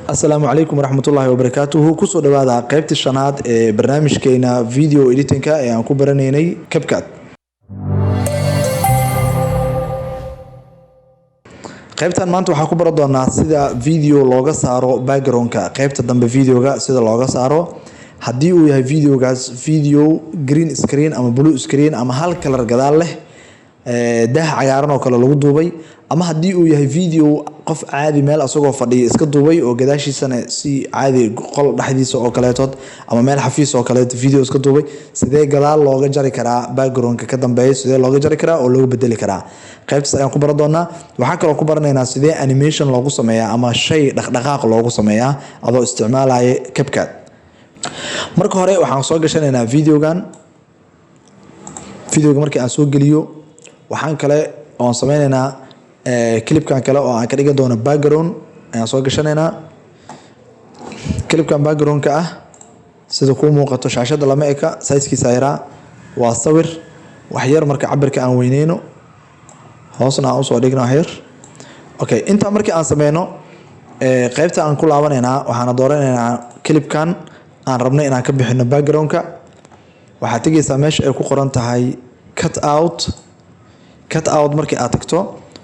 السلام عليكم ورحمة الله وبركاته. كسو دوادا قيبت الشناد برنامجكينا فيديو إديتنكا يعني كو برانيني كابكات. qaybtan maanta waxaa ku baran doonaa sida video looga saaro background-ka qaybta dambe video-ga sida looga saaro hadii uu yahay video-gaas video green screen ama blue screen ama hal color gadaal leh daah cagaaran oo kale lagu duubay ama hadii uu yahay video qof caadi meel asagoo fadhiyo iska duubay oo gadaashiisana si caadi qol dhaxdiisa oo kaleeto ama meel xafiis oo kaleeto video iska duubay sidee gadaal looga jari karaa background-ka ka dambeeyo sidee looga jari karaa oo looga bedeli karaa qaybtaas ayaan ku baran doonaa waxa kale oo ku baranaynaa sidee animation loogu sameeyaa ama shay dhaqdhaqaaq loogu sameeyaa adoo isticmaalaya CapCut marka hore waxaan soo gashanaynaa videoga markii aan soo geliyo waxaan kale oo sameynaynaa clipkan kale oo aan ka dhigi doono background ayaan soo gashanaynaa clipkan background-ka ah sida ku muuqato shaashada lama eka size-kiisa yaraa waa sawir wax yar marka cabirka aan weyneyno hoosna aan usoo dhigno wax yar okay inta markii aan sameyno qaybta aan ku laabanaynaa waxaan dooranaynaa clipkan aan rabno inaan ka bixino background-ka waxa tagaysaa meesha ay ku qoran tahay cut out markii aad tagto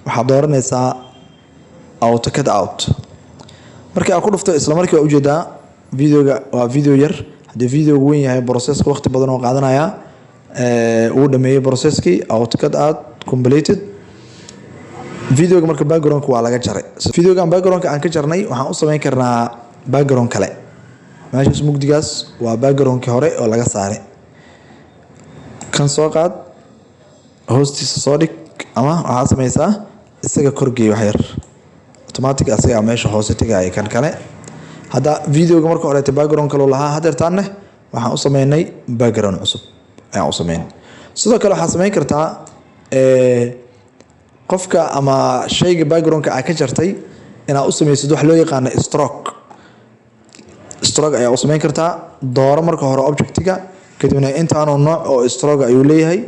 waxaad dooranaysaa auto cut out markii aad ku dhufto isla markii waa ujeedaa videoga waa video yar hadii videogu weyn yahay processka waqti badan oo qaadanaya uu dhameeyay processkii auto cut out completed videoga marka background-ka waa laga jaray videoga background-ka aan ka jarnay waxaan u sameyn karnaa background kale meeshaas mugdigaas waa background-kii hore oo laga saaray kan soo qaad hoostiisa soo dhig ama waxaa sameysaa isaga korgeey wax yar automatic asaga meesha hoose tagay kan kale hada videoga marka hore background kale lahaa hadeertaanne waxaan u sameynay background cusub ayaan u sameyn sidoo kale waxaa sameyn kartaa qofka ama shayga background-ka aad ka jartay inaad u sameysid wax loo yaqaan stroke ayaa u sameyn kartaa dooro marka hore objectiga kadibna intaanu nooc oo stroke ayuu leeyahay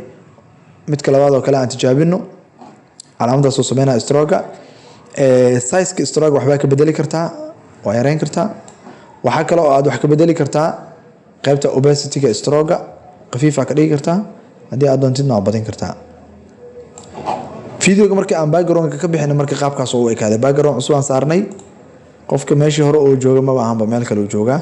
midka labaad oo kale aan tijaabino calaamadaas oo sameynaa stroke size-ka stroke waxba ka bedeli kartaa waa yareyn kartaa waxa kale oo aad wax ka bedeli kartaa qaybta opacity-ga stroke qafiifa ka dhigi kartaa hadii aad doontidna waa badin kartaa videoga markii aan background-ka ka bixin markii qaabkaas oo u ekaaday background cusub aan saarnay qofka meeshii hore oo jooga ma baahanba meel kale uu joogaa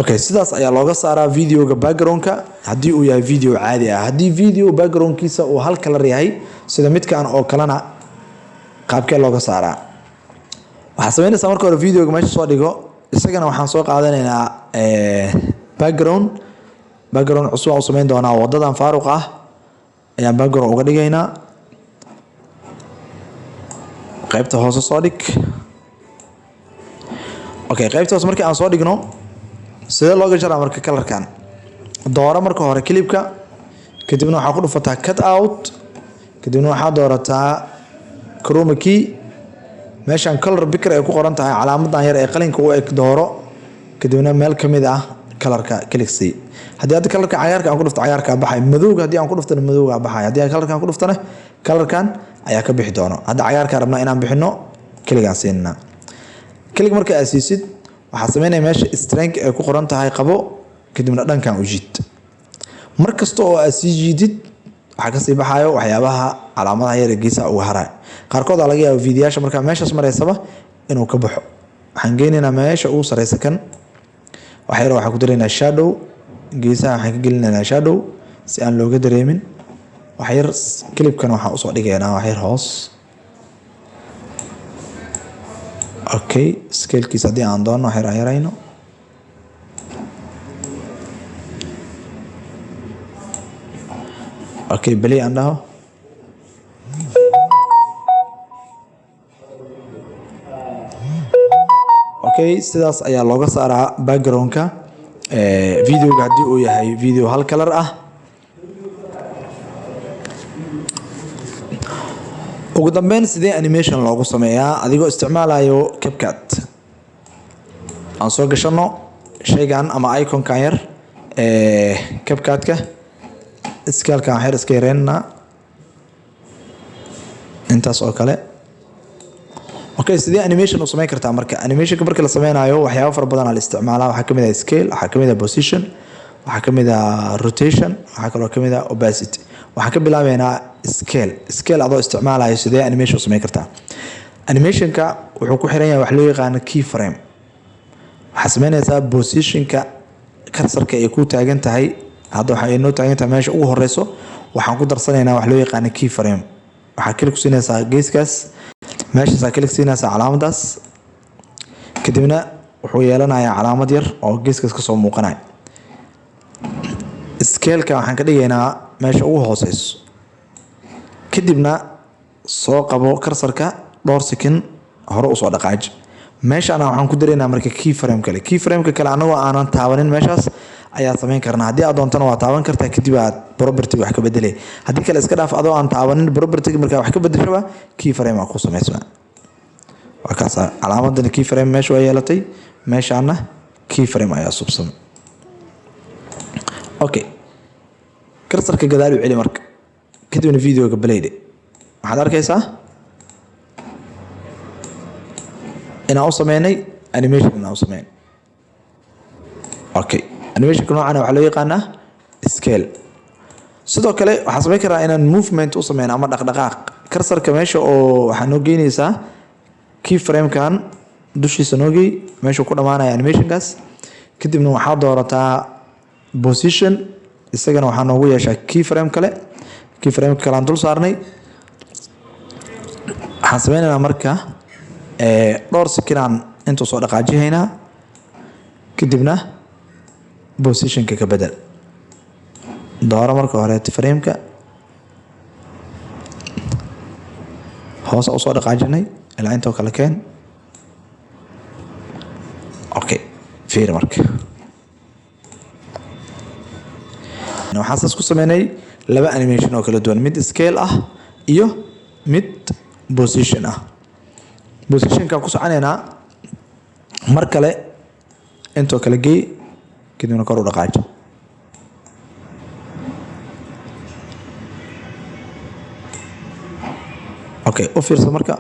okay sidaas ayaa looga saaraa videoga background-ka hadii uu yahay video caadi ah hadii video background-kiisa uu hal color yahay sida midkan oo kalena qaabkee looga saaraa waxaa sameynaysaa marka hore videoga meesha soo dhigo isagana waxaan soo qaadanaynaa background cusub aan u sameyn doonaa wadadan faaruq ah ayaan background uga dhigaynaa qaybta hoose soo dhig okay qaybta hoose markii aan soo dhigno sidee looga jaraa marka colorkan dooro marka hore clipka kadibna waxaa ku dhufataa cut out kadibna waxaa doorataa chroma key meeshan color picker ay ku qoran tahay calaamadan yar ee qalinka u eg dooro kadibna meel kamid ah colorka click si hadii aad colorka cagaarka aan ku dhufto cagaarka baxay madowga hadii aan ku dhuftana madowga baxay hadii aan colorkan ku dhuftana colorkan ayaa ka bixi doono hadda cagaarka rabnaa inaan bixino click aan siinna click marka aad siisid waxaa sameynaya meesha strength ay ku qoran tahay qabo kadibna dhankan u jiid markasta oo aad sii jiidid waxa ka sii baxayo waxyaabaha calaamadaha yar ee geesaha uga haray qaarkood laga yaabo fiidiyaasha marka meeshaas mareysaba inuu ka baxo waxaan geynaynaa meesha uu sareysa kan wax yar waxaan ku dareynaa shadow geesaha waxaan ka gelinaynaa shadow si aan looga dareemin wax yar clipkan waxaan usoo dhigaynaa wax yar hoos okay scale-kiisa hadii aan doono wax yar yarayno okay bali aan dhaho okay sidaas ayaa looga saaraa background-ka videoga hadii uu yahay video hal color ah ugu dambeyn sidee animation loogu sameeyaa adigoo isticmaalayo CapCut aan soo gashano shaygan ama icon-kan yar CapCut-ka scale-kan wax yar iska yareynaa intaas oo kale okay sidee animation u sameyn kartaa marka animation marka la sameynayo waxyaabo fara badan la isticmaalaa waxa kamid ah scale waxa kamid ah position waxa kamid ah rotation waxa kale oo kamid ah opacity waxa ka bilaabeynaa scale adoo isticmaalayo sidee animation u sameyn kartaa animation-ka wuxuu ku xiran yahay wax loo yaqaan keyframe waxa sameynaysaa position-ka cursor-ka ay ku taagan tahay hadda waxa ay noo taagan tahay meesha ugu horeyso waxaan ku darsanaynaa wax loo yaqaan keyframe waxa kale ku siinaysaa geeskaas meesha kale ku siinaysaa calaamadaas kadibna wuxuu yeelanayaa calaamad yar oo geeskaas ka soo muuqanay scale-ka waxaan ka dhigaynaa meesha ugu hooseyso kadibna soo qabo cursor-ka dhowr second hore u soo dhaqaaji meeshaan waxaan ku dareynaa marka keyframe-ka kale anagoo aanan taabanin meeshaas ayaa sameyn karnaa haddii aad doontana waa taaban kartaa kadib aad property wax ka bedelay haddii kale iska dhaaf adoo aan taabanin property marka wax ka bedeshaba keyframe ku sameysmaa waa kaas calaamadan keyframe meesha waa yeelatay meeshaana keyframe ayaa subsan okay cursor-ka gadaal u celi marka kadibna video-ga baleyde waxaad arkaysaa inaan u sameynay animation inaan u sameyn okay animation-ka noocan waxaa loo yaqaanaa scale sidoo kale waxaan sameyn karaa inaan movement u sameyn ama dhaqdhaqaaq cursor-ka meesha oo waxaa noo geynaysaa keyframe-kan dushiisa noo geey meeshuu ku dhammaanaya animation-kaas kadibna waxaa doorataa position isagana waxaa noogu yeeshaa keyframe kale keyframe-ka kale aan dul saarnay waxaan sameynaynaa marka dhowr second intuu soo dhaqaajihaynaa kadibna position-ka ka bedel dooro marka hore frame-ka hoos u soo dhaqaajinay ilaa intoo kale keen okay fiir marka waxaan saas ku sameynay laba animation oo kala duwan mid scale ah iyo mid position ah position-ka ku soconaynaa mar kale intoo kale geey kadibna kor u dhaqaaji okay u fiirso marka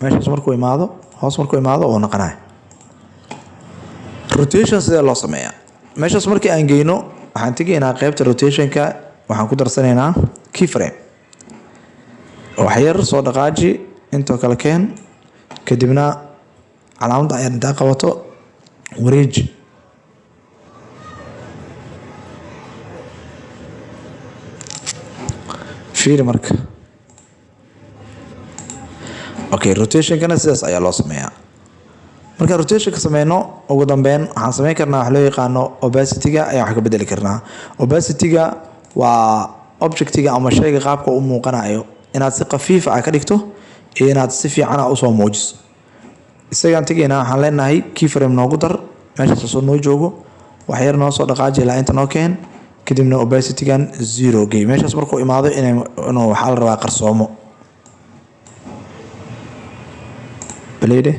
meeshaas markuu imaado hoos markuu imaado oo noqonaya rotation sidee loo sameeyaa meeshaas markii aan geyno waxaan tegaynaa qaybta rotation-ka waxaan ku darsanaynaa keyframe wax yar soo dhaqaaji intoo kale keen kadibna calaamadda ayaad intaa qabato wareeji fiiri marka okay rotation-kana sidaas ayaa loo sameeyaa marka rotation-ka sameyno ugu dambeyn waxaan sameyn karnaa wax loo yaqaano opacity-ga ayaa wax ka bedeli karnaa opacity-ga waa object-ga ama shayga qaabka u muuqanayo inaad si khafiif ah ka dhigto iyo inaad si fiican ah usoo muujiso isagaan tegaynaa waxaan leenahay keyframe noogu dar meeshaas soo noo joogo wax yar noo soo dhaqaaji ilaa inta noo keen kadibna opacity-gan 0 gey meeshaas markuu imaado inuu waxaa la rabaa qarsoomo baleyde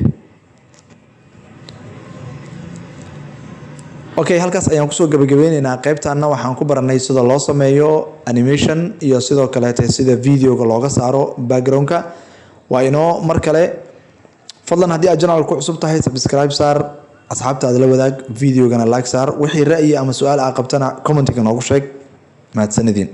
okay halkaas ayaan kusoo gabagabeyneynaa qaybtaana waxaan ku baranay sida loo sameeyo animation iyo sidoo kaleete sida video-ga looga saaro background-ka waa inoo mar kale fadlan haddii aad channel ku cusub tahay subscribe saar asxaabtaada la wadaag video-gana like saar wixii ra'yi ama su-aal aa qabtana comment-ga noogu sheeg mahadsanidin